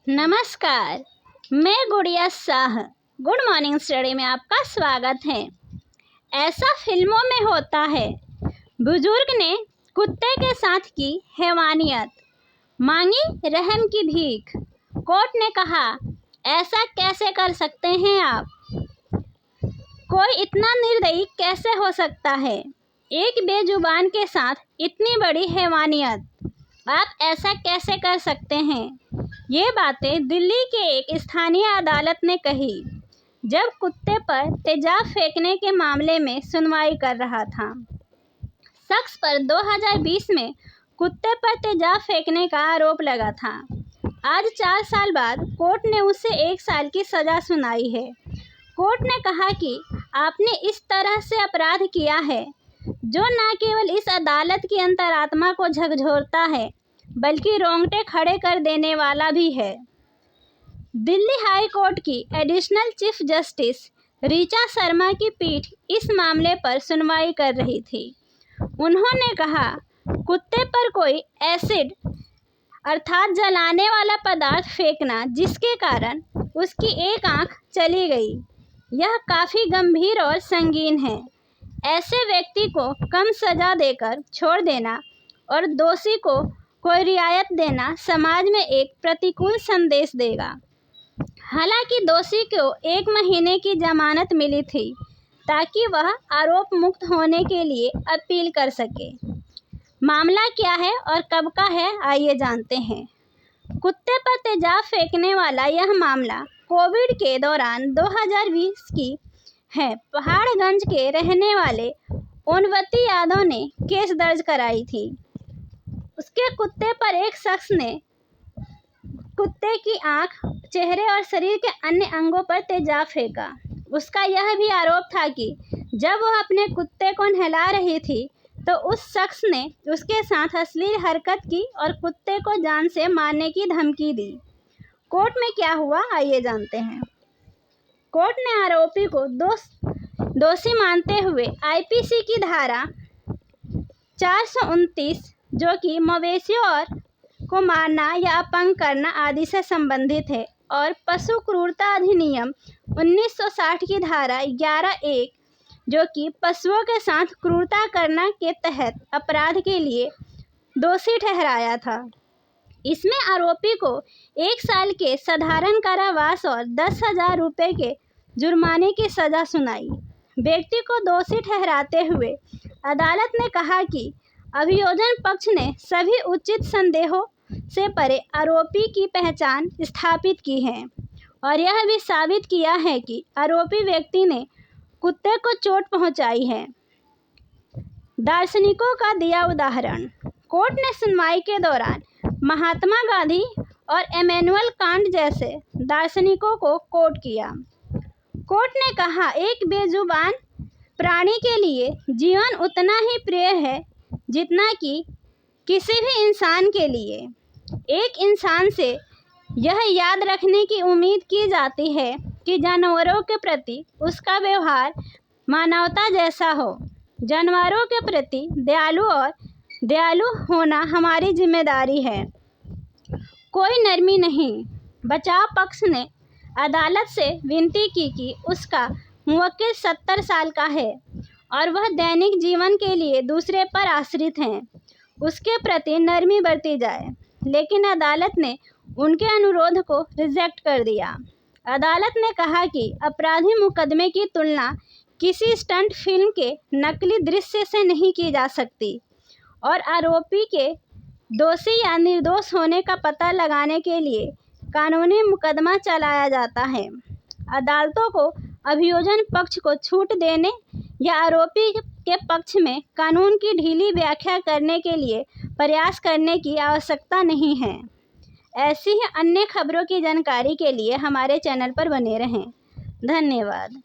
नमस्कार, मैं गुड़िया शाह। गुड मॉर्निंग स्टडी में आपका स्वागत है। ऐसा फिल्मों में होता है। बुजुर्ग ने कुत्ते के साथ की हैवानियत, मांगी रहम की भीख। कोर्ट ने कहा, ऐसा कैसे कर सकते हैं आप? कोई इतना निर्दयी कैसे हो सकता है? एक बेजुबान के साथ इतनी बड़ी हैवानियत, आप ऐसा कैसे कर सकते हैं? ये बातें दिल्ली के एक स्थानीय अदालत ने कही जब कुत्ते पर तेजाब फेंकने के मामले में सुनवाई कर रहा था। शख्स पर 2020 में कुत्ते पर तेजाब फेंकने का आरोप लगा था। आज 4 साल बाद कोर्ट ने उसे 1 साल की सजा सुनाई है। कोर्ट ने कहा कि आपने इस तरह से अपराध किया है जो न केवल इस अदालत की अंतरात्मा को झकझोरता है बल्कि रोंगटे खड़े कर देने वाला भी है। दिल्ली हाई कोर्ट की additional chief justice Richa Sharma की पीठ इस मामले पर सुनवाई कर रही थी। उन्होंने कहा, कुत्ते पर कोई एसिड अर्थात जलाने वाला पदार्थ फेंकना जिसके कारण उसकी एक आंख चली गई, यह काफ़ी गंभीर और संगीन है। ऐसे व्यक्ति को कम सजा देकर छोड़ देना और दोषी को कोई रियायत देना समाज में एक प्रतिकूल संदेश देगा। हालांकि दोषी को 1 महीने की जमानत मिली थी ताकि वह आरोप मुक्त होने के लिए अपील कर सके। मामला क्या है और कब का है, आइए जानते हैं। कुत्ते पर तेजाब फेंकने वाला यह मामला कोविड के दौरान 2020 की है। पहाड़गंज के रहने वाले ओनवती यादव ने केस दर्ज कराई थी। उसके कुत्ते पर एक शख्स ने कुत्ते की आंख, चेहरे और शरीर के अन्य अंगों पर तेजाब फेंका। उसका यह भी आरोप था कि जब वह अपने कुत्ते को नहला रही थी तो उस शख्स ने उसके साथ अश्लील हरकत की और कुत्ते को जान से मारने की धमकी दी। कोर्ट में क्या हुआ, आइए जानते हैं। कोर्ट ने आरोपी को दोषी मानते हुए आईपीसी की धारा 429 जो कि मवेशियों और को मारना या अपंग करना आदि से संबंधित है और पशु क्रूरता अधिनियम 1960 की धारा 11(1) जो कि पशुओं के साथ क्रूरता करना के तहत अपराध के लिए दोषी ठहराया था। इसमें आरोपी को 1 साल के साधारण कारावास और 10,000 रुपये के जुर्माने की सजा सुनाई। व्यक्ति को दोषी ठहराते हुए अदालत ने कहा कि अभियोजन पक्ष ने सभी उचित संदेहों से परे आरोपी की पहचान स्थापित की है और यह भी साबित किया है कि आरोपी व्यक्ति ने कुत्ते को चोट पहुंचाई है। दार्शनिकों का दिया उदाहरण। कोर्ट ने सुनवाई के दौरान महात्मा गांधी और इमैनुअल कांट जैसे दार्शनिकों को कोट किया। कोर्ट ने कहा, एक बेजुबान प्राणी के लिए जीवन उतना ही प्रिय है जितना कि किसी भी इंसान के लिए। एक इंसान से यह याद रखने की उम्मीद की जाती है कि जानवरों के प्रति उसका व्यवहार मानवता जैसा हो। जानवरों के प्रति दयालु होना हमारी जिम्मेदारी है, कोई नरमी नहीं। बचाव पक्ष ने अदालत से विनती की कि उसका मुवक्किल 70 साल का है और वह दैनिक जीवन के लिए दूसरे पर आश्रित हैं, उसके प्रति नरमी बरती जाए, लेकिन अदालत ने उनके अनुरोध को रिजेक्ट कर दिया। अदालत ने कहा कि अपराधी मुकदमे की तुलना किसी स्टंट फिल्म के नकली दृश्य से नहीं की जा सकती और आरोपी के दोषी या निर्दोष होने का पता लगाने के लिए कानूनी मुकदमा चलाया जाता है। अदालतों को अभियोजन पक्ष को छूट देने या आरोपी के पक्ष में कानून की ढीली व्याख्या करने के लिए प्रयास करने की आवश्यकता नहीं है। ऐसी ही अन्य खबरों की जानकारी के लिए हमारे चैनल पर बने रहें। धन्यवाद।